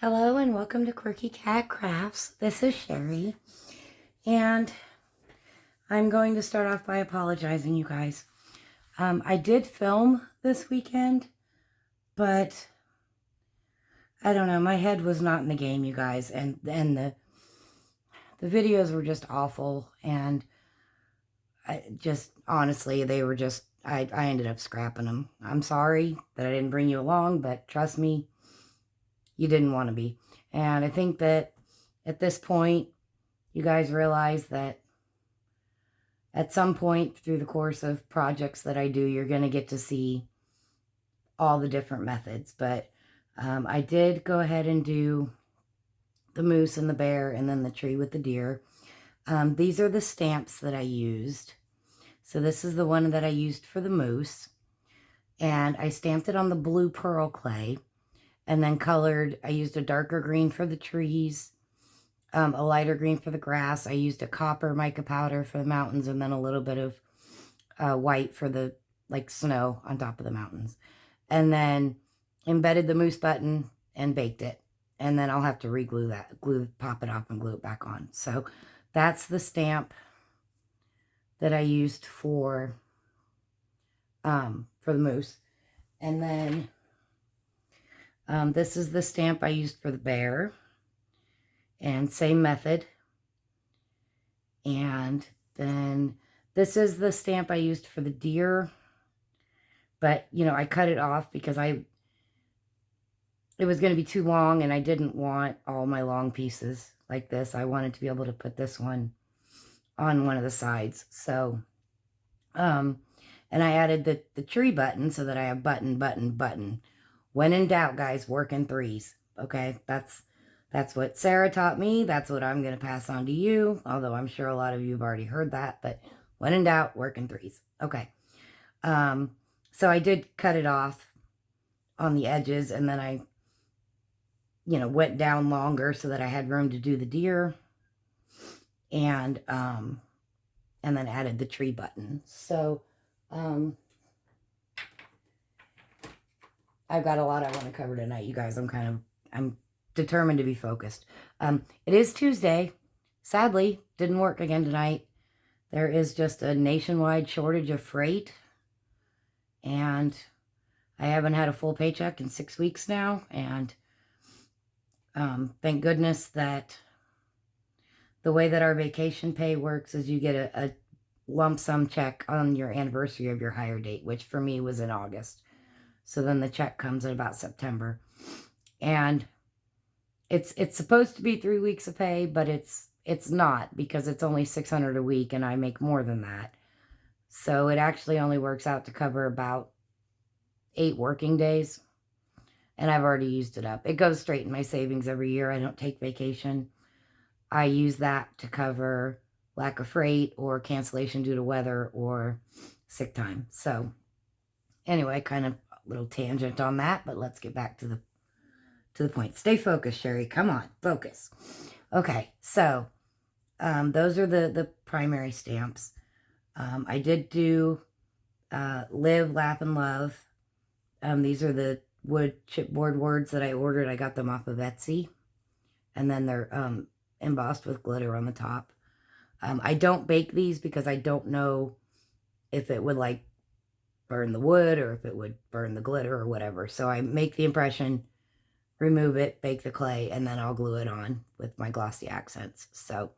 Hello and welcome to Quirky Cat Crafts. This is Sherry, and I'm going to start off by apologizing, you guys. I did film this weekend, but I don't know, my head was not in the game, you guys, and the videos were just awful, and honestly, they were just, I ended up scrapping them. I'm sorry that I didn't bring you along, but trust me, you didn't want to be. And I think that at this point, you guys realize that at some point through the course of projects that I do, you're going to get to see all the different methods. But I did go ahead and do the moose and the bear and then the tree with the deer. These are the stamps that I used. So this is the one that I used for the moose. And I stamped it on the blue pearl clay and then colored. I used a darker green for the trees, a lighter green for the grass. I used a copper mica powder for the mountains and then a little bit of white for the snow on top of the mountains. And then embedded the moose button and baked it. And then I'll have to re-glue that, pop it off and glue it back on. So that's the stamp that I used for the moose. And then this is the stamp I used for the bear. And same method. And then this is the stamp I used for the deer. But, you know, I cut it off because it was going to be too long and I didn't want all my long pieces like this. I wanted to be able to put this one on one of the sides. So, and I added the tree button so that I have button, button, button. When in doubt, guys, work in threes. Okay, that's what Sarah taught me. That's what I'm going to pass on to you. Although I'm sure a lot of you have already heard that. But when in doubt, work in threes. Okay. So I did cut it off on the edges. And then I, went down longer so that I had room to do the deer. And then added the tree button. So I've got a lot I want to cover tonight, you guys. I'm determined to be focused. It is Tuesday. Sadly, didn't work again tonight. There is just a nationwide shortage of freight. And I haven't had a full paycheck in 6 weeks now. And thank goodness that the way that our vacation pay works is you get a lump sum check on your anniversary of your hire date, which for me was in August. So then the check comes in about September. And it's supposed to be 3 weeks of pay, but it's not, because it's only $600 a week and I make more than that. So it actually only works out to cover about 8 working days. And I've already used it up. It goes straight in my savings every year. I don't take vacation. I use that to cover lack of freight or cancellation due to weather or sick time. So anyway, kind of a little tangent on that, but let's get back to the point. Stay focused, Sherry. Come on, focus. Okay, so those are the primary stamps. I did do Live, Laugh, and Love. These are the wood chipboard words that I ordered. I got them off of Etsy. And then they're embossed with glitter on the top. I don't bake these because I don't know if it would burn the wood or if it would burn the glitter or whatever. So I make the impression, remove it, bake the clay, and then I'll glue it on with my glossy accents. So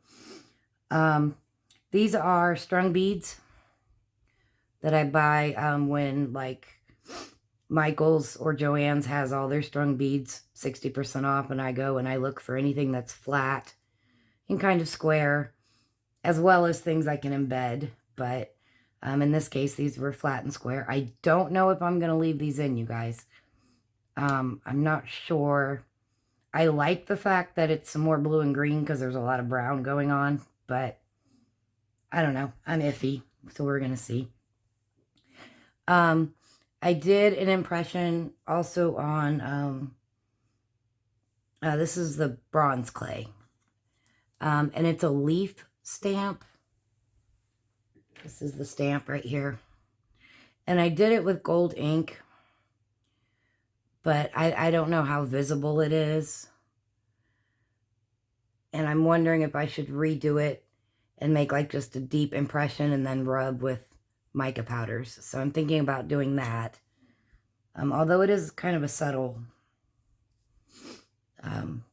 these are strung beads that I buy when Michael's or Joann's has all their strung beads 60% off, and I go and I look for anything that's flat and kind of square, as well as things I can embed. But in this case, these were flat and square. I don't know if I'm going to leave these in, you guys. I'm not sure. I like the fact that it's some more blue and green because there's a lot of brown going on, but I don't know. I'm iffy, so we're going to see. I did an impression also on, this is the bronze clay. And it's a leaf stamp. This is the stamp right here. And I did it with gold ink, but I don't know how visible it is. And I'm wondering if I should redo it and make like just a deep impression and then rub with mica powders. So I'm thinking about doing that. Although it is kind of a subtle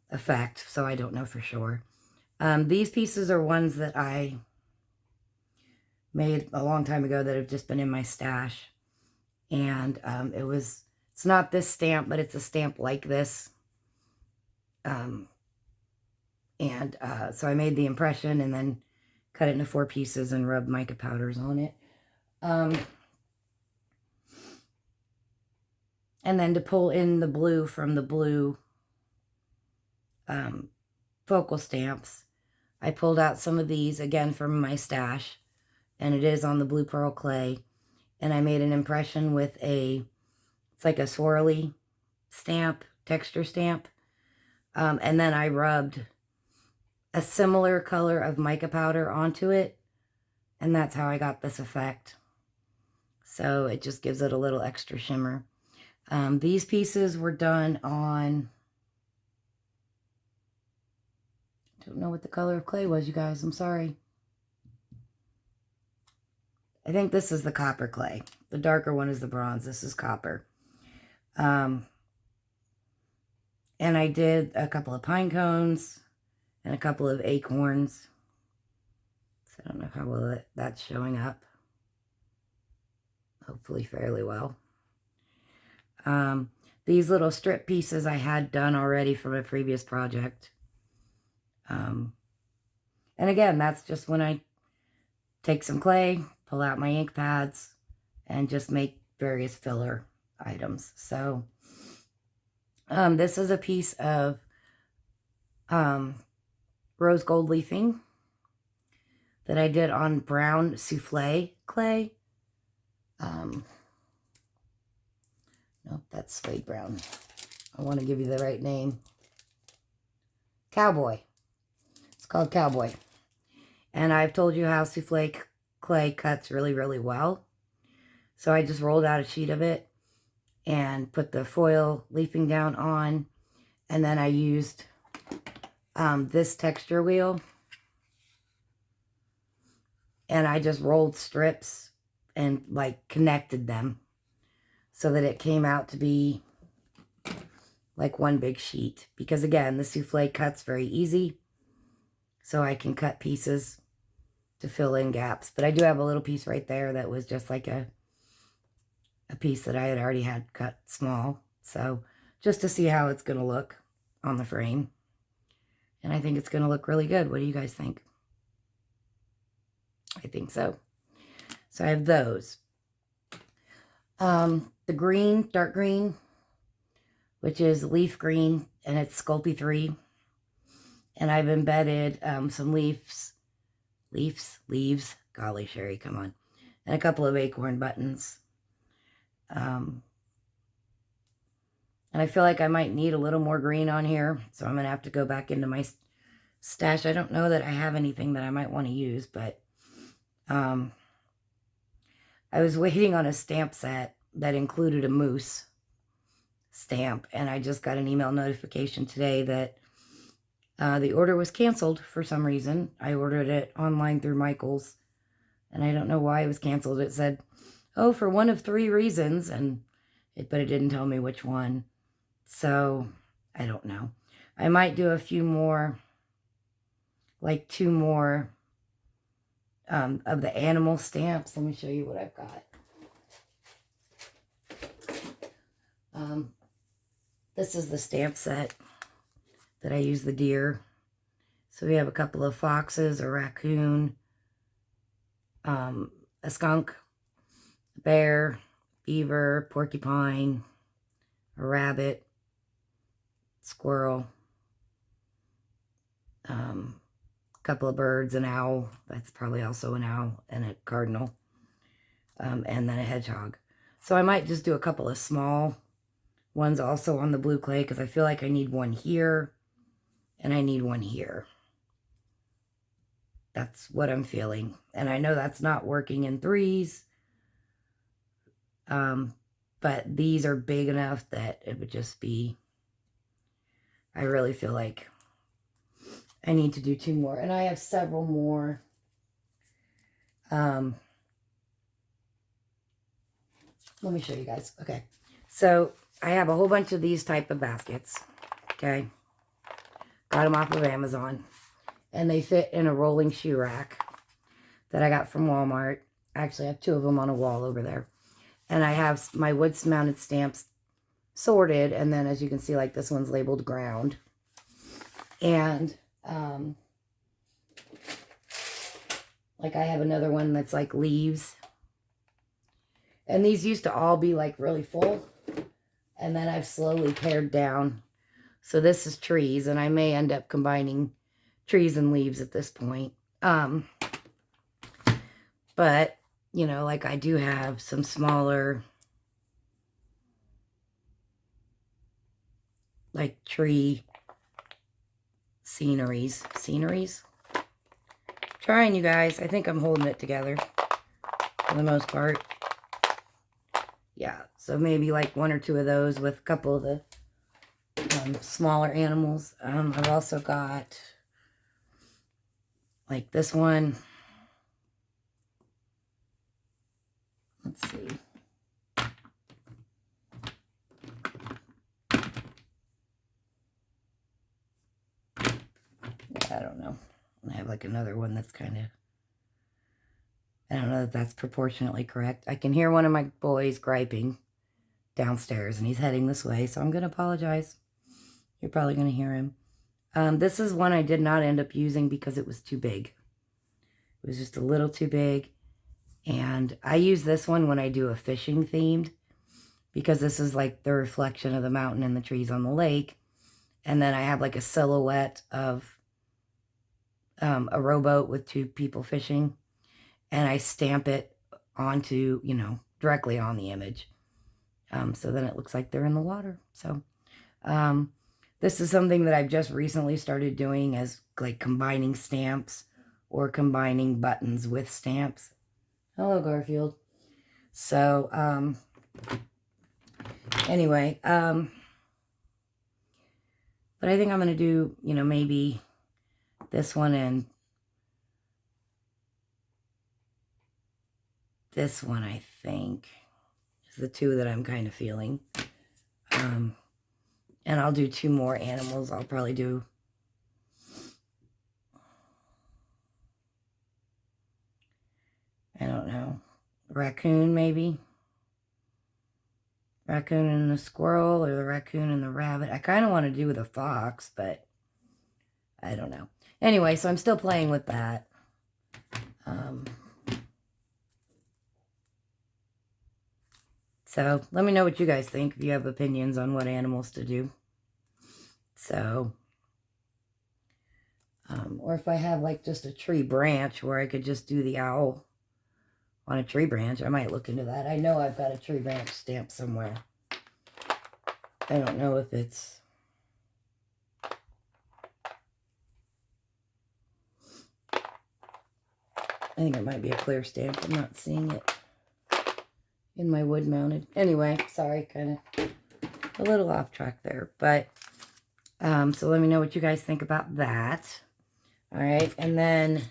effect, so I don't know for sure. These pieces are ones that I made a long time ago that have just been in my stash. And it's not this stamp, but it's a stamp like this. So I made the impression and then cut it into 4 pieces and rubbed mica powders on it. And then to pull in the blue from the blue focal stamps, I pulled out some of these again from my stash, and it is on the blue pearl clay. And I made an impression with it's like a swirly stamp, texture stamp. And then I rubbed a similar color of mica powder onto it. And that's how I got this effect. So it just gives it a little extra shimmer. These pieces were done on, I don't know what the color of clay was, you guys. I'm sorry. I think this is the copper clay. The darker one is the bronze. This is copper. And I did a couple of pine cones and a couple of acorns. So I don't know how well that's showing up. Hopefully fairly well. These little strip pieces I had done already from a previous project. And again, that's just when I take some clay, pull out my ink pads, and just make various filler items. So this is a piece of rose gold leafing that I did on brown souffle clay. Nope, that's suede brown. I want to give you the right name. Cowboy. It's called Cowboy. And I've told you how souffle clay cuts really, really well. So I just rolled out a sheet of it and put the foil leafing down on. And then I used this texture wheel. And I just rolled strips and like connected them so that it came out to be like one big sheet. Because again, the souffle cuts very easy. So I can cut pieces to fill in gaps. But I do have a little piece right there that was just like a piece that I had already had cut small. So just to see how it's going to look on the frame. And I think it's going to look really good. What do you guys think? I think so. So I have those. The green, dark green, which is leaf green, and it's Sculpey 3. And I've embedded some leaves, golly, Sherry, come on, and a couple of acorn buttons. And I feel like I might need a little more green on here, so I'm going to have to go back into my stash. I don't know that I have anything that I might want to use, but I was waiting on a stamp set that included a moose stamp, and I just got an email notification today that the order was canceled for some reason. I ordered it online through Michael's, and I don't know why it was canceled. It said, oh, for one of 3 reasons, but it didn't tell me which one. So, I don't know. I might do a few more, like 2 more of the animal stamps. Let me show you what I've got. This is the stamp set that I use the deer. So we have a couple of foxes, a raccoon, a skunk, a bear, beaver, porcupine, a rabbit, squirrel, a couple of birds, an owl, that's probably also an owl, and a cardinal, and then a hedgehog. So I might just do a couple of small ones also on the blue clay, because I feel like I need one here, and I need one here. That's what I'm feeling. And I know that's not working in 3s, but these are big enough that it would just be, I really feel like I need to do 2 more. And I have several more. Let me show you guys. Okay. So I have a whole bunch of these type of baskets. Okay. Got them off of Amazon. And they fit in a rolling shoe rack that I got from Walmart. Actually, I have 2 of them on a wall over there. And I have my wood-mounted stamps sorted. And then, as you can see, like this one's labeled ground. And, like I have another one that's like leaves. And these used to all be like really full. And then I've slowly pared down. So this is trees. And I may end up combining trees and leaves at this point. But, you know, like I do have some smaller, like tree sceneries. Trying, you guys. I think I'm holding it together for the most part. Yeah, so maybe like 1 or 2 of those with a couple of the smaller animals. I've also got like this one. Let's see. I don't know. I have like another one that's kind of, I don't know if that's proportionately correct. I can hear one of my boys griping downstairs and he's heading this way, so I'm going to apologize. You're probably going to hear him. This is one I did not end up using because it was too big. It was just a little too big. And I use this one when I do a fishing themed, because this is like the reflection of the mountain and the trees on the lake. And then I have like a silhouette of a rowboat with 2 people fishing. And I stamp it onto, you know, directly on the image. So then it looks like they're in the water. So this is something that I've just recently started doing, as like combining stamps or combining buttons with stamps. Hello, Garfield. So, anyway, but I think I'm going to do, you know, maybe this one and this one, I think, is the 2 that I'm kind of feeling. And I'll do 2 more animals. I'll probably do, I don't know, raccoon maybe. Raccoon and the squirrel, or the raccoon and the rabbit. I kind of want to do with a fox, but I don't know. Anyway, so I'm still playing with that. So let me know what you guys think, if you have opinions on what animals to do. So, or if I have like just a tree branch where I could just do the owl on a tree branch, I might look into that. I know I've got a tree branch stamp somewhere. I don't know if it's, I think it might be a clear stamp. I'm not seeing it in my wood mounted. Anyway, sorry, kind of a little off track there. But, so let me know what you guys think about that. All right, and then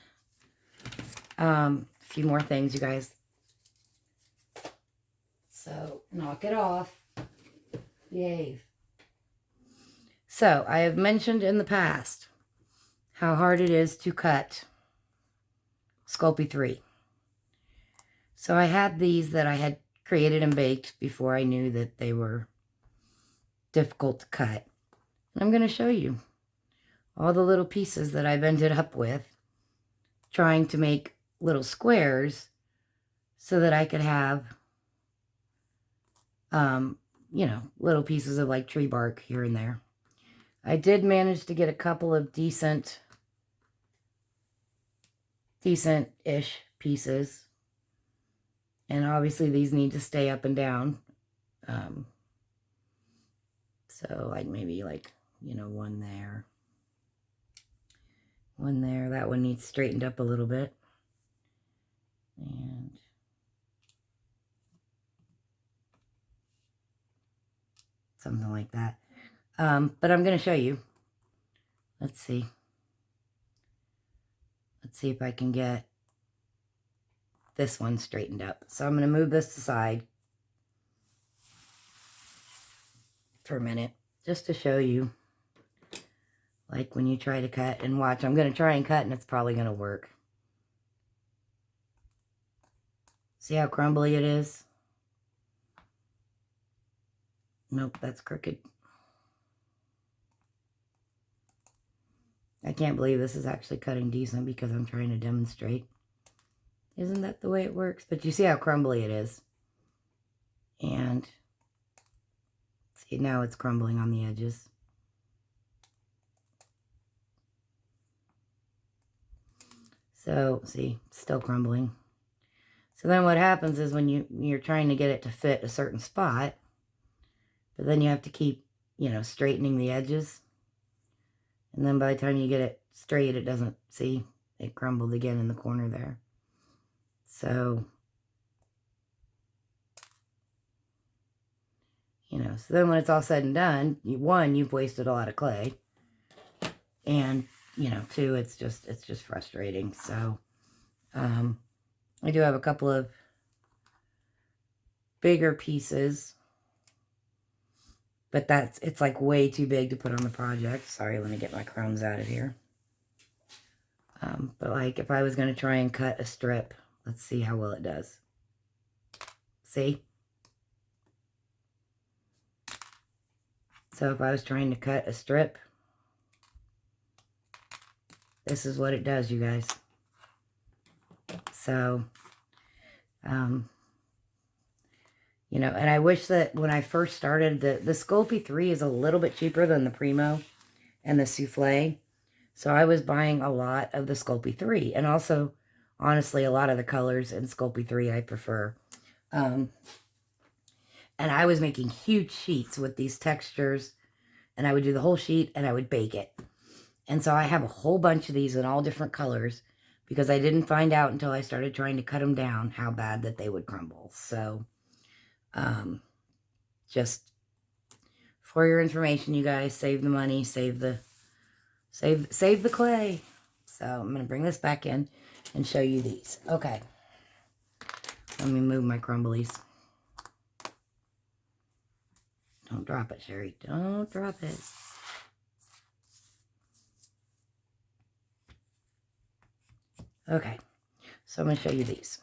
a few more things, you guys. So, knock it off. Behave. So, I have mentioned in the past how hard it is to cut Sculpey 3. So, I had these that I had created and baked before I knew that they were difficult to cut. And I'm going to show you all the little pieces that I've ended up with, trying to make little squares so that I could have, you know, little pieces of like tree bark here and there. I did manage to get a couple of decent-ish pieces. And obviously these need to stay up and down. So like maybe like, you know, one there. One there. That one needs straightened up a little bit. And something like that. But I'm going to show you. Let's see. Let's see if I can get this one straightened up. So I'm going to move this aside for a minute just to show you, like when you try to cut and watch. I'm going to try and cut and it's probably going to work. See how crumbly it is? Nope, that's crooked. I can't believe this is actually cutting decent because I'm trying to demonstrate. Isn't that the way it works? But you see how crumbly it is. And see, now it's crumbling on the edges. So, see, still crumbling. So then what happens is when you're trying to get it to fit a certain spot, but then you have to keep, straightening the edges. And then by the time you get it straight, it doesn't, see, it crumbled again in the corner there. So, so then when it's all said and done, one, you've wasted a lot of clay. And, two, it's just frustrating. So, I do have a couple of bigger pieces, but it's like way too big to put on the project. Sorry, let me get my crumbs out of here. But like if I was going to try and cut a strip, let's see how well it does. See? So if I was trying to cut a strip, this is what it does, you guys. So, and I wish that when I first started, the Sculpey 3 is a little bit cheaper than the Primo and the Soufflé. So I was buying a lot of the Sculpey 3. And also, honestly, a lot of the colors in Sculpey 3 I prefer. And I was making huge sheets with these textures. And I would do the whole sheet and I would bake it. And so I have a whole bunch of these in all different colors, because I didn't find out until I started trying to cut them down how bad that they would crumble. So, just for your information, you guys, save the money, save the clay. So I'm going to bring this back in and show you these. Okay. Let me move my crumblies. Don't drop it, Sherry. Don't drop it. Okay, so I'm going to show you these.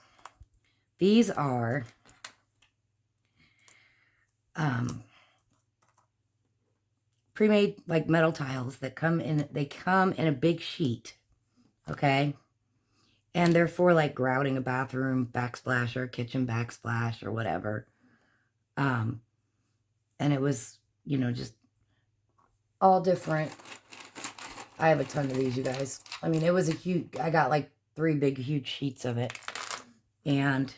These are pre-made like metal tiles that come in a big sheet, okay? And they're for like grouting a bathroom backsplash or a kitchen backsplash or whatever. And it was, just all different. I have a ton of these, you guys. I mean, it was I got like 3 big, huge sheets of it. And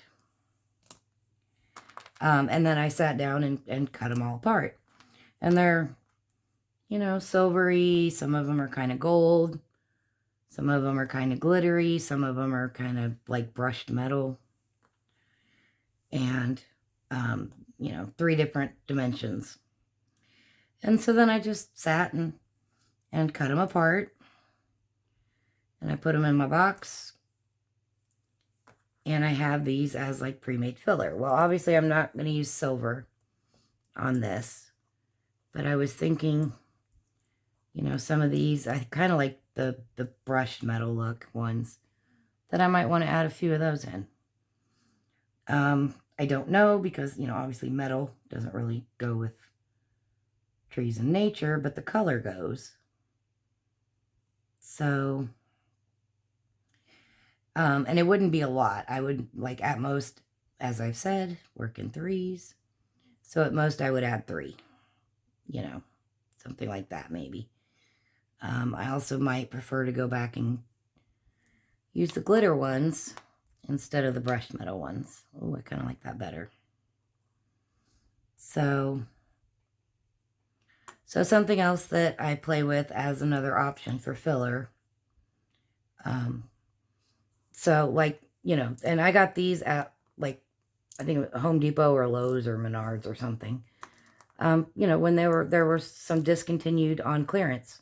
then I sat down and cut them all apart. And they're, silvery. Some of them are kind of gold. Some of them are kind of glittery. Some of them are kind of like brushed metal. And, 3 different dimensions. And so then I just sat and cut them apart. And I put them in my box. And I have these as like pre-made filler. Well, obviously I'm not going to use silver on this. But I was thinking, some of these, I kind of like the brushed metal look ones, that I might want to add a few of those in. I don't know because, obviously metal doesn't really go with trees and nature, but the color goes. So, and it wouldn't be a lot. I would, like, at most, as I've said, work in 3s. So at most I would add 3, something like that maybe. I also might prefer to go back and use the glitter ones instead of the brushed metal ones. Oh, I kind of like that better. So something else that I play with as another option for filler. So like, and I got these at like, I think Home Depot or Lowe's or Menards or something. When there were some discontinued on clearance.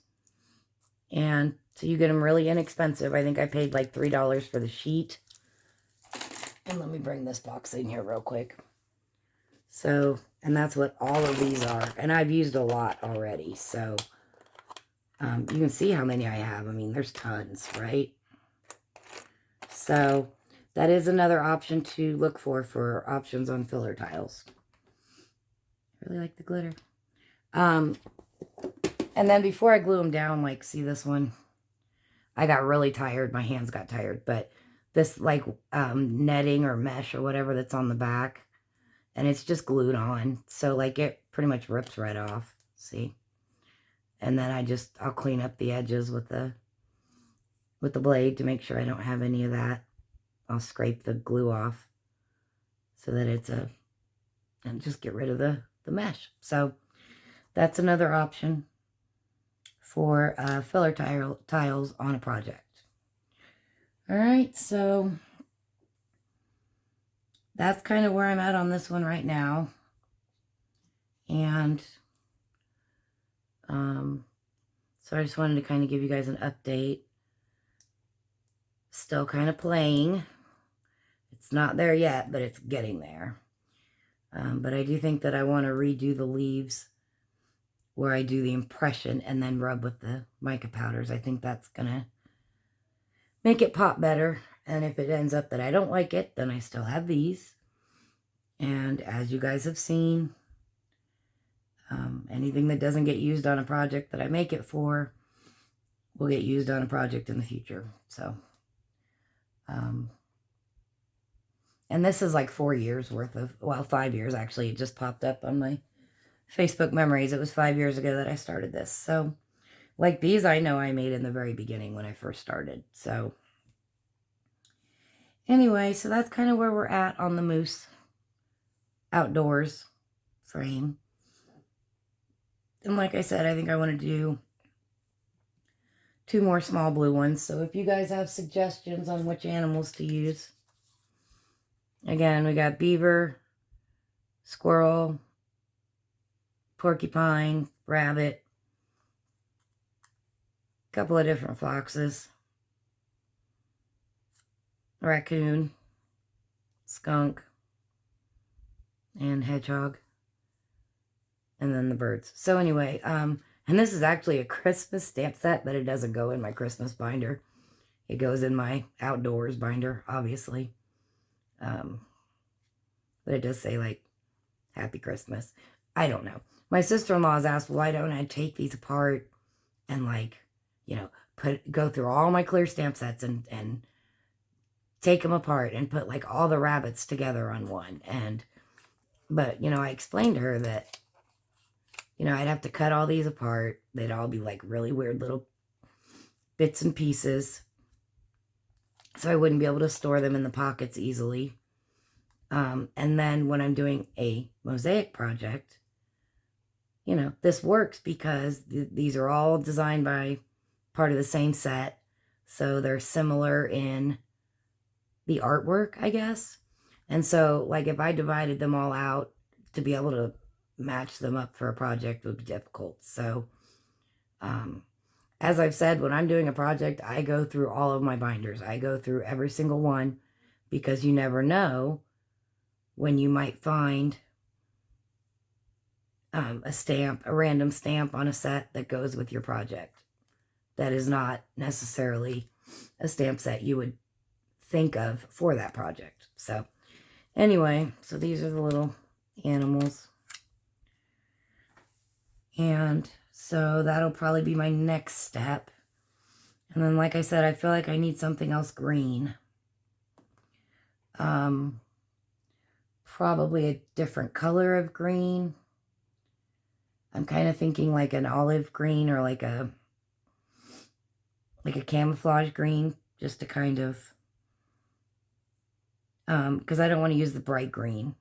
And So you get them really inexpensive. I think I paid like $3 for the sheet. And let me bring this box in here real quick. So, and that's what all of these are. And I've used a lot already. So, you can see how many I have. I mean, there's tons, right? So, that is another option to look for options on filler tiles. I really like the glitter. And then before I glue them down, like, see this one? I got really tired. My hands got tired. But this, like, netting or mesh or whatever that's on the back, and it's just glued on. So, like, it pretty much rips right off. See? And then I'll clean up the edges with the blade to make sure I don't have any of that. I'll scrape the glue off so that and just get rid of the mesh. So that's another option for filler tiles on a project. All right, so that's kind of where I'm at on this one right now. And so I just wanted to kind of give you guys an update. Still kind of playing. It's not there yet, but it's getting there. But I do think that I want to redo the leaves where I do the impression and then rub with the mica powders. I think that's going to make it pop better. And if it ends up that I don't like it, then I still have these. And as you guys have seen, anything that doesn't get used on a project that I make it for will get used on a project in the future. So, and this is like 4 years worth of, well, 5 years actually. It just popped up on my Facebook memories. It was 5 years ago that I started this. So, like these, I know I made in the very beginning when I first started. So, anyway, so that's kind of where we're at on the Moose Outdoors frame. And like I said, I think I want to do 2 more small blue ones. So if you guys have suggestions on which animals to use. Again, we got beaver, squirrel, porcupine, rabbit, a couple of different foxes, raccoon, skunk, and hedgehog. And then the birds. So anyway, and this is actually a Christmas stamp set, but it doesn't go in my Christmas binder. It goes in my outdoors binder, obviously. But it does say, like, Happy Christmas. I don't know. My sister-in-law has asked, why don't I take these apart and, like, you know, go through all my clear stamp sets and take them apart and put, like, all the rabbits together on one. But, you know, I explained to her that, you know, I'd have to cut all these apart. They'd all be, like, really weird little bits and pieces. So I wouldn't be able to store them in the pockets easily. And then when I'm doing a mosaic project, you know, this works because these are all designed by part of the same set. So they're similar in the artwork, I guess. And so, like, if I divided them all out to be able to match them up for a project would be difficult. So, as I've said, when I'm doing a project, I go through all of my binders. I go through every single one because you never know when you might find a random stamp on a set that goes with your project. That is not necessarily a stamp set you would think of for that project. So, anyway, so these are the little animals. And so that'll probably be my next step. And then, like I said, I feel like I need something else green. Probably a different color of green. I'm kind of thinking like an olive green or like a camouflage green, just to kind of, because I don't want to use the bright green.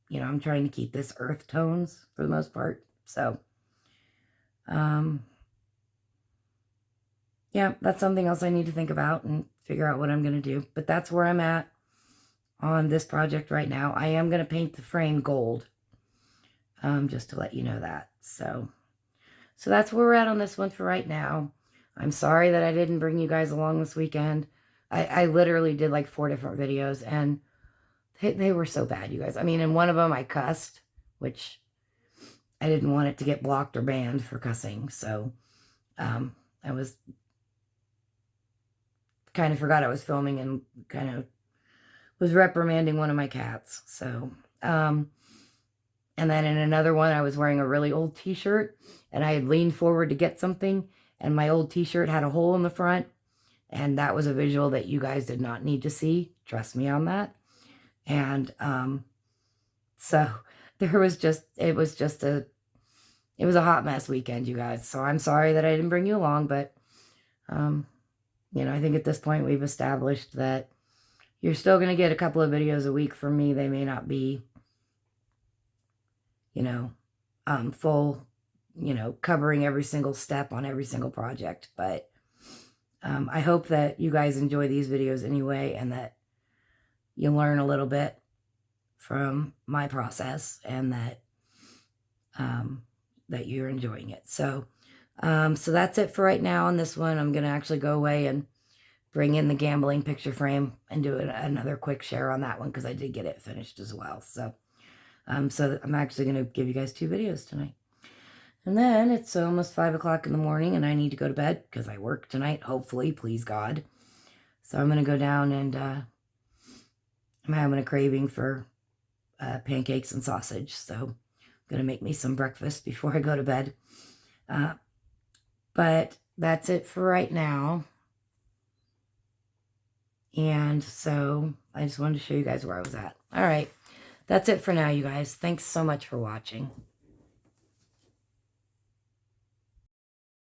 You know, I'm trying to keep this earth tones for the most part. So, yeah, that's something else I need to think about and figure out what I'm going to do. But that's where I'm at on this project right now. I am going to paint the frame gold, just to let you know that. So that's where we're at on this one for right now. I'm sorry that I didn't bring you guys along this weekend. I literally did like 4 different videos, and they were so bad, you guys. I mean, in one of them I cussed, which I didn't want it to get blocked or banned for cussing. So I was kind of forgot I was filming and kind of was reprimanding one of my cats. So, and then in another one, I was wearing a really old t-shirt, and I had leaned forward to get something, and my old t-shirt had a hole in the front, and that was a visual that you guys did not need to see. Trust me on that. And so there was just, it was a hot mess weekend, you guys. So I'm sorry that I didn't bring you along, but, you know, I think at this point we've established that you're still going to get a couple of videos a week from me. They may not be, you know, full, you know, covering every single step on every single project. But I hope that you guys enjoy these videos anyway, and that you learn a little bit from my process, and that that you're enjoying it. So, so that's it for right now on this one. I'm going to actually go away and bring in the gambling picture frame and do another quick share on that one, because I did get it finished as well. So, so I'm actually going to give you guys 2 videos tonight. And then it's almost 5 o'clock in the morning, and I need to go to bed because I work tonight, hopefully, please God. So I'm going to go down, and I'm having a craving for pancakes and sausage. So I'm going to make me some breakfast before I go to bed. But that's it for right now. And so I just wanted to show you guys where I was at. All right. That's it for now, you guys. Thanks so much for watching.